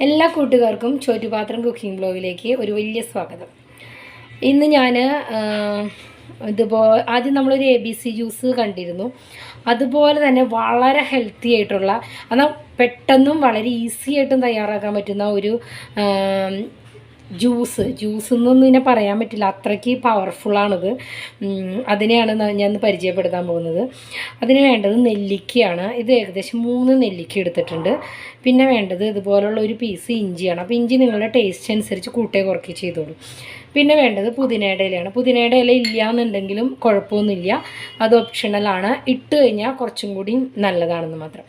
എല്ലാ കൂട്ടുകാർക്കും ചോറ്റുപാത്രം കുക്കിംഗ് ബ്ലോഗിലേക്ക് ഒരു വലിയ സ്വാഗതം. ഇന്ന് ഞാൻ ആദ്യം നമ്മളൊരു ABC ജ്യൂസ് കണ്ടിരുന്നു. അതുപോലെ തന്നെ വളരെ ഹെൽത്തി ആയിട്ടുള്ള, എന്നാൽ പെട്ടെന്നും വളരെ ഈസി ആയിട്ടും തയ്യാറാക്കാൻ പറ്റുന്ന ഒരു ജ്യൂസ് എന്നൊന്നും ഇതിനെ പറയാൻ പറ്റില്ല, അത്രയ്ക്ക് പവർഫുള്ളാണിത്. അതിനെയാണ് ഞാൻ പരിചയപ്പെടുത്താൻ പോകുന്നത്. അതിന് വേണ്ടത് നെല്ലിക്കയാണ്. ഇത് ഏകദേശം 3 നെല്ലിക്ക എടുത്തിട്ടുണ്ട്. പിന്നെ വേണ്ടത് ഇതുപോലുള്ള ഒരു പീസ് ഇഞ്ചിയാണ്. അപ്പോൾ ഇഞ്ചി നിങ്ങളുടെ ടേസ്റ്റ് അനുസരിച്ച് കൂട്ടേ കുറയ്ക്കുകയും ചെയ്തോളൂ. പിന്നെ വേണ്ടത് പുതിനയുടെ ഇലയാണ്. പുതിനയുടെ ഇല ഇല്ല എന്നുണ്ടെങ്കിലും കുഴപ്പമൊന്നുമില്ല, അത് ഓപ്ഷണലാണ്. ഇട്ട് കഴിഞ്ഞാൽ കുറച്ചും കൂടി നല്ലതാണെന്ന് മാത്രം.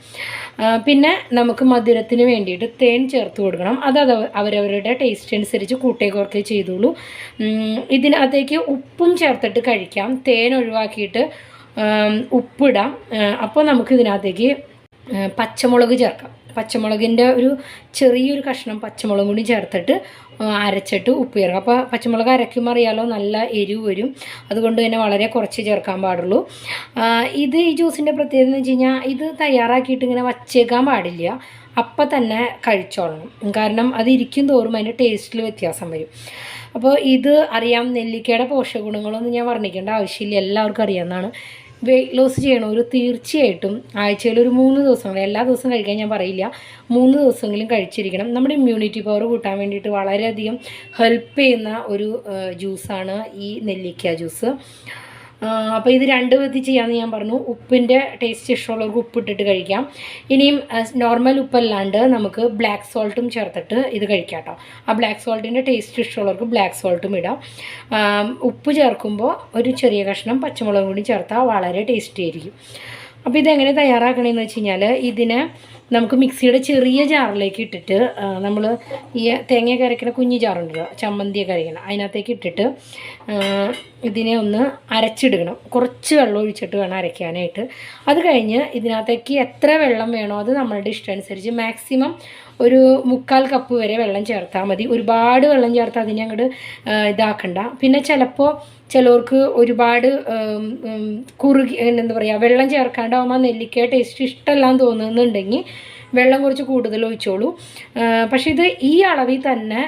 പിന്നെ നമുക്ക് മധുരത്തിന് വേണ്ടിയിട്ട് തേൻ ചേർത്ത് കൊടുക്കണം. അത് അവരവരുടെ ടേസ്റ്റ് അനുസരിച്ച് കൂട്ടേ കുറയ്ക്കുകയും ചെയ്തോളൂ. ഇതിനകത്തേക്ക് ഉപ്പും ചേർത്തിട്ട് കഴിക്കാം. തേൻ ഒഴിവാക്കിയിട്ട് ഉപ്പിടാം. അപ്പോൾ നമുക്ക് ഇതിനകത്തേക്ക് പച്ചമുളക് ചേർക്കാം. പച്ചമുളകിൻ്റെ ഒരു ചെറിയൊരു കഷ്ണം പച്ചമുളകും കൂടി ചേർത്തിട്ട് അരച്ചിട്ട് ഉപ്പ് ചേർക്കാം. അപ്പോൾ പച്ചമുളക് അരയ്ക്കുമ്പോൾ അറിയാലോ, നല്ല എരിവ് വരും. അതുകൊണ്ട് തന്നെ വളരെ കുറച്ച് ചേർക്കാൻ പാടുള്ളൂ. ഈ ജ്യൂസിൻ്റെ പ്രത്യേകത എന്ന് വെച്ച് കഴിഞ്ഞാൽ ഇത് തയ്യാറാക്കിയിട്ട് ഇങ്ങനെ വച്ചേക്കാൻ പാടില്ല, അപ്പം തന്നെ കഴിച്ചോളണം. കാരണം അത് ഇരിക്കും തോറും അതിൻ്റെ ടേസ്റ്റിൽ വ്യത്യാസം വരും. അപ്പോൾ ഇത് അറിയാം, നെല്ലിക്കയുടെ പോഷക ഗുണങ്ങളൊന്നും ഞാൻ വർണ്ണിക്കേണ്ട ആവശ്യമില്ല, എല്ലാവർക്കും അറിയാവുന്നതാണ്. വെയിറ്റ് ലോസ് ചെയ്യണവർ തീർച്ചയായിട്ടും ആഴ്ചയിൽ ഒരു 3 ദിവസം, എല്ലാ ദിവസവും കഴിക്കാൻ ഞാൻ പറയില്ല, 3 ദിവസമെങ്കിലും കഴിച്ചിരിക്കണം. നമ്മുടെ ഇമ്മ്യൂണിറ്റി പവർ കൂട്ടാൻ വേണ്ടിയിട്ട് വളരെയധികം ഹെൽപ്പ് ചെയ്യുന്ന ഒരു ജ്യൂസാണ് ഈ നെല്ലിക്ക ജ്യൂസ്. അപ്പോൾ ഇത് 2 വിധത്തിൽ ചെയ്യാമെന്ന് ഞാൻ പറഞ്ഞു. ഉപ്പിൻ്റെ ടേസ്റ്റ് ഇഷ്ടമുള്ളവർക്ക് ഉപ്പിട്ടിട്ട് കഴിക്കാം. ഇനിയും നോർമൽ ഉപ്പല്ലാണ്ട് നമുക്ക് ബ്ലാക്ക് സോൾട്ടും ചേർത്തിട്ട് ഇത് കഴിക്കാം കേട്ടോ. ആ ബ്ലാക്ക് സോൾട്ടിൻ്റെ ടേസ്റ്റ് ഇഷ്ടമുള്ളവർക്ക് ബ്ലാക്ക് സോൾട്ടും ഇടാം. ഉപ്പ് ചേർക്കുമ്പോൾ ഒരു ചെറിയ കഷ്ണം പച്ചമുളകും കൂടി ചേർത്താൽ വളരെ ടേസ്റ്റി ആയിരിക്കും. അപ്പോൾ ഇതെങ്ങനെ തയ്യാറാക്കണമെന്ന് വെച്ച് കഴിഞ്ഞാൽ, ഇതിനെ നമുക്ക് മിക്സിയുടെ ചെറിയ ജാറിലേക്ക് ഇട്ടിട്ട്, നമ്മൾ ഈ തേങ്ങയൊക്കെ അരയ്ക്കുന്ന കുഞ്ഞു ജാറുണ്ടല്ലോ, ചമ്മന്തിയൊക്കെ അരയ്ക്കണം, അതിനകത്തേക്ക് ഇട്ടിട്ട് ഇതിനെ ഒന്ന് അരച്ചിടുകണം. കുറച്ച് വെള്ളം ഒഴിച്ചിട്ട് വേണം അരയ്ക്കാനായിട്ട്. അത് കഴിഞ്ഞ് ഇതിനകത്തേക്ക് എത്ര വെള്ളം വേണോ അത് നമ്മളുടെ ഇഷ്ടമനുസരിച്ച് മാക്സിമം ഒരു 1/4 കപ്പ് വരെ വെള്ളം ചേർത്താൽ മതി. ഒരുപാട് വെള്ളം ചേർത്താൽ അതിനെ അങ്ങോട്ട് ഇതാക്കണ്ട. പിന്നെ ചിലവർക്ക് ഒരുപാട് കുറുകി, എന്താ പറയുക, വെള്ളം ചേർക്കാണ്ടാവുമ്പോൾ നെല്ലിക്ക ടേസ്റ്റ് ഇഷ്ടമല്ലാന്ന് തോന്നുന്നുണ്ടെങ്കിൽ വെള്ളം കുറച്ച് കൂടുതൽ ഒഴിച്ചോളൂ. പക്ഷേ ഇത് ഈ അളവിൽ തന്നെ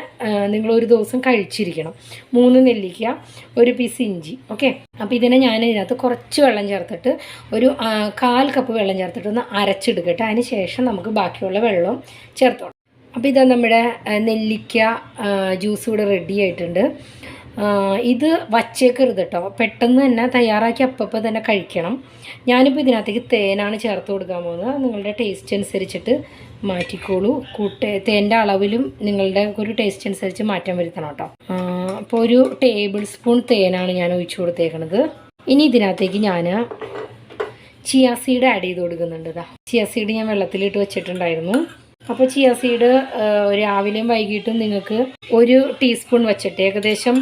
നിങ്ങളൊരു ദിവസം കഴിച്ചിരിക്കണം. 3 നെല്ലിക്ക, ഒരു പീസ് ഇഞ്ചി. ഓക്കെ, അപ്പോൾ ഇതിനെ ഞാൻ ഇതിനകത്ത് കുറച്ച് വെള്ളം ചേർത്തിട്ട് ഒരു 1/4 കപ്പ് വെള്ളം ചേർത്തിട്ട് ഒന്ന് അരച്ചെടുക്കട്ടെ. അതിന് ശേഷം നമുക്ക് ബാക്കിയുള്ള വെള്ളം ചേർത്തോളാം. അപ്പോൾ ഇതാ നമ്മുടെ നെല്ലിക്ക ജ്യൂസ് ഇവിടെ റെഡി ആയിട്ടുണ്ട്. ഇത് വച്ചേക്കരുത് കേട്ടോ, പെട്ടെന്ന് തന്നെ തയ്യാറാക്കി അപ്പം തന്നെ കഴിക്കണം. ഞാനിപ്പോൾ ഇതിനകത്തേക്ക് തേനാണ് ചേർത്ത് കൊടുക്കാൻ പോകുന്നത്. നിങ്ങളുടെ ടേസ്റ്റ് അനുസരിച്ചിട്ട് മാറ്റിക്കോളൂ. തേൻ്റെ അളവിലും നിങ്ങളുടെ ഒരു ടേസ്റ്റ് അനുസരിച്ച് മാറ്റം വരുത്തണം കേട്ടോ. അപ്പോൾ ഒരു ടേബിൾ സ്പൂൺ തേനാണ് ഞാൻ ഒഴിച്ചു കൊടുത്തേക്കണത്. ഇനി ഇതിനകത്തേക്ക് ഞാൻ ചിയ സീഡ് ആഡ് ചെയ്ത് കൊടുക്കുന്നുണ്ട്. ചിയ സീഡ് ഞാൻ വെള്ളത്തിലിട്ട് വെച്ചിട്ടുണ്ടായിരുന്നു. അപ്പോൾ ചിയ സീഡ് രാവിലെയും വൈകിട്ടും നിങ്ങൾക്ക് 1 ടീസ്പൂൺ വെച്ചിട്ട് ഏകദേശം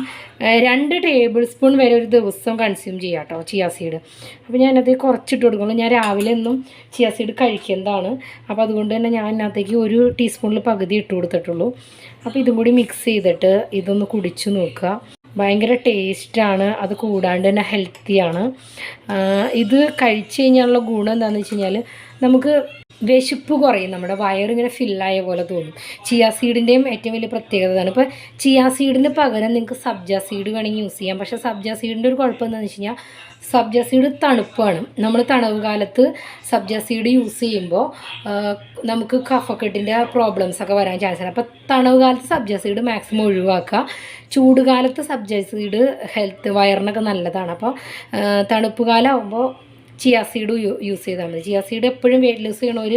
2 ടേബിൾ സ്പൂൺ വരെ ഒരു ദിവസം കൺസ്യൂം ചെയ്യാം കേട്ടോ ചിയ സീഡ്. അപ്പോൾ ഞാനത് കുറച്ചിട്ട് കൊടുക്കുള്ളൂ. ഞാൻ രാവിലെ ഒന്നും ചിയ സീഡ് കഴിക്കുന്നതാണ്. അപ്പോൾ അതുകൊണ്ട് തന്നെ ഞാൻ അതിനകത്തേക്ക് 1 ടീസ്പൂണിൽ പകുതി ഇട്ട് കൊടുത്തിട്ടുള്ളൂ. അപ്പോൾ ഇതും കൂടി മിക്സ് ചെയ്തിട്ട് ഇതൊന്ന് കുടിച്ചു നോക്കുക. ഭയങ്കര ടേസ്റ്റാണ്, അത് കൂടാണ്ട് തന്നെ ഹെൽത്തിയാണ്. ഇത് കഴിച്ച് കഴിഞ്ഞാലുള്ള ഗുണം എന്താണെന്ന് വെച്ച് കഴിഞ്ഞാൽ, നമുക്ക് വിശപ്പ് കുറയും, നമ്മുടെ വയറിങ്ങനെ ഫില്ലായ പോലെ തോന്നും. ചിയ സീഡിൻ്റെയും ഏറ്റവും വലിയ പ്രത്യേകത ആണ്. ഇപ്പോൾ ചിയ സീഡിന് പകരം നിങ്ങൾക്ക് സബ്ജ സീഡ് വേണമെങ്കിൽ യൂസ് ചെയ്യാം. പക്ഷേ സബ്ജ സീഡിൻ്റെ ഒരു കുഴപ്പം എന്താണെന്ന് വെച്ച് കഴിഞ്ഞാൽ, സബ്ജ സീഡ് തണുപ്പാണ്. നമ്മൾ തണുപ്പ് കാലത്ത് സബ്ജ സീഡ് യൂസ് ചെയ്യുമ്പോൾ നമുക്ക് കഫക്കെട്ടിൻ്റെ പ്രോബ്ലംസൊക്കെ വരാൻ ചാൻസ് ഉണ്ട്. അപ്പോൾ തണുപ്പ് കാലത്ത് സബ്ജ സീഡ് മാക്സിമം ഒഴിവാക്കുക. ചൂട് കാലത്ത് സബ്ജ സീഡ് വയറിനൊക്കെ നല്ലതാണ്. അപ്പോൾ തണുപ്പ് കാലമാകുമ്പോൾ ചിയ സീഡ് യൂസ് ചെയ്താൽ മതി. ചിയ സീഡ് എപ്പോഴും വെയിറ്റ് ലോസ് ചെയ്യണവർ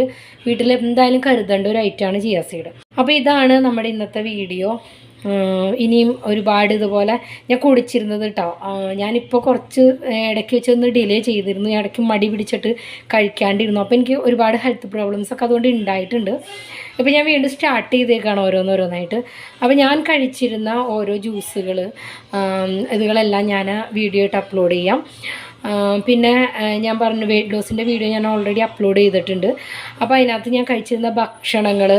വീട്ടിൽ എന്തായാലും കരുതേണ്ട ഒരു ഐറ്റമാണ് ചിയ സീഡ്. അപ്പോൾ ഇതാണ് നമ്മുടെ ഇന്നത്തെ വീഡിയോ. ഇനിയും ഒരുപാട് ഇതുപോലെ ഞാൻ കുടിച്ചിരുന്നത് കേട്ടോ. ഞാനിപ്പോൾ കുറച്ച് ഇടയ്ക്ക് വെച്ചൊന്ന് ഡിലേ ചെയ്തിരുന്നു. ഇടയ്ക്ക് മടി പിടിച്ചിട്ട് കഴിക്കാണ്ടിരുന്നു. അപ്പോൾ എനിക്ക് ഒരുപാട് ഹെൽത്ത് പ്രോബ്ലംസൊക്കെ അതുകൊണ്ട് ഉണ്ടായിട്ടുണ്ട്. ഇപ്പോൾ ഞാൻ വീണ്ടും സ്റ്റാർട്ട് ചെയ്തേക്കാണ് ഓരോന്നോരോന്നായിട്ട്. അപ്പോൾ ഞാൻ കഴിച്ചിരുന്ന ഓരോ ജ്യൂസുകൾ ഇതുകളെല്ലാം ഞാൻ വീഡിയോ ആയിട്ട് അപ്ലോഡ് ചെയ്യാം. പിന്നെ ഞാൻ പറഞ്ഞു, വെയിറ്റ് ലോസിൻ്റെ വീഡിയോ ഞാൻ ഓൾറെഡി അപ്ലോഡ് ചെയ്തിട്ടുണ്ട്. അപ്പോൾ അതിനകത്ത് ഞാൻ കഴിച്ചിരുന്ന ഭക്ഷണങ്ങൾ,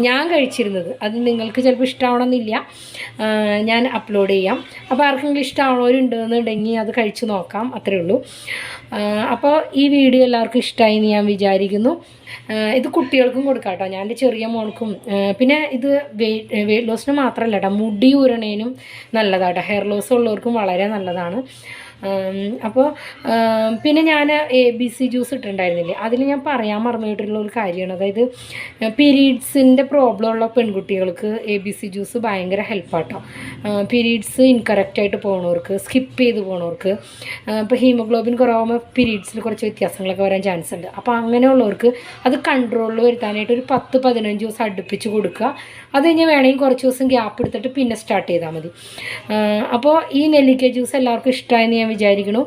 ഞാൻ കഴിച്ചിരുന്നത്, അത് നിങ്ങൾക്ക് ചിലപ്പോൾ ഇഷ്ടമാവണമെന്നില്ല, ഞാൻ അപ്ലോഡ് ചെയ്യാം. അപ്പോൾ ആർക്കെങ്കിലും ഇഷ്ടമാവണവരുണ്ടെന്നുണ്ടെങ്കിൽ അത് കഴിച്ച് നോക്കാം, അത്രയേ ഉള്ളൂ. അപ്പോൾ ഈ വീഡിയോ എല്ലാവർക്കും ഇഷ്ടമായി എന്ന് ഞാൻ വിചാരിക്കുന്നു. ഇത് കുട്ടികൾക്കും കൊടുക്കാം കേട്ടോ. ഞാൻ എൻ്റെ ചെറിയ മോൾക്കും. പിന്നെ ഇത് വെയിറ്റ് ലോസിന് മാത്രമല്ല കേട്ടോ, മുടി ഊരണേനും നല്ലതാട്ടോ. ഹെയർ ലോസ് ഉള്ളവർക്കും വളരെ നല്ലതാണ്. അപ്പോൾ പിന്നെ ഞാൻ ABC ജ്യൂസ് ഇട്ടിട്ടുണ്ടായിരുന്നില്ലേ, അതിൽ ഞാൻ പറയാൻ മറന്നുപോയിട്ടുള്ള ഒരു കാര്യമാണ്. അതായത് പീരീഡ്സിൻ്റെ പ്രോബ്ലം ഉള്ള പെൺകുട്ടികൾക്ക് ABC ജ്യൂസ് ഭയങ്കര ഹെൽപ്പാട്ടോ. പീരീഡ്സ് ഇൻകറക്റ്റായിട്ട് പോകുന്നവർക്ക്, സ്കിപ്പ് ചെയ്ത് പോകുന്നവർക്ക്, ഇപ്പോൾ ഹീമോഗ്ലോബിൻ കുറവാകുമ്പോൾ പീരീഡ്സിൽ കുറച്ച് വ്യത്യാസങ്ങളൊക്കെ വരാൻ ചാൻസ് ഉണ്ട്. അപ്പോൾ അങ്ങനെയുള്ളവർക്ക് അത് കൺട്രോളിൽ വരുത്താനായിട്ട് ഒരു 10-15 ദിവസം അടുപ്പിച്ച് കൊടുക്കുക. അത് കഴിഞ്ഞ് വേണമെങ്കിൽ കുറച്ച് ദിവസം ഗ്യാപ്പ് എടുത്തിട്ട് പിന്നെ സ്റ്റാർട്ട് ചെയ്താൽ മതി. അപ്പോൾ ഈ നെല്ലിക്ക ജ്യൂസ് എല്ലാവർക്കും ഇഷ്ടമായെന്ന് ഞാൻ വിചാരിക്കുന്നു.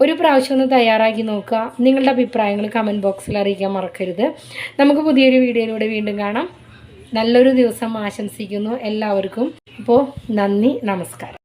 ഒരു പ്രാവശ്യം ഒന്ന് തയ്യാറാക്കി നോക്കുക. നിങ്ങളുടെ അഭിപ്രായങ്ങൾ കമൻറ്റ് ബോക്സിൽ അറിയിക്കാൻ മറക്കരുത്. നമുക്ക് പുതിയൊരു വീഡിയോയിലൂടെ വീണ്ടും കാണാം. നല്ലൊരു ദിവസം ആശംസിക്കുന്നു എല്ലാവർക്കും. അപ്പോൾ നന്ദി, നമസ്കാരം.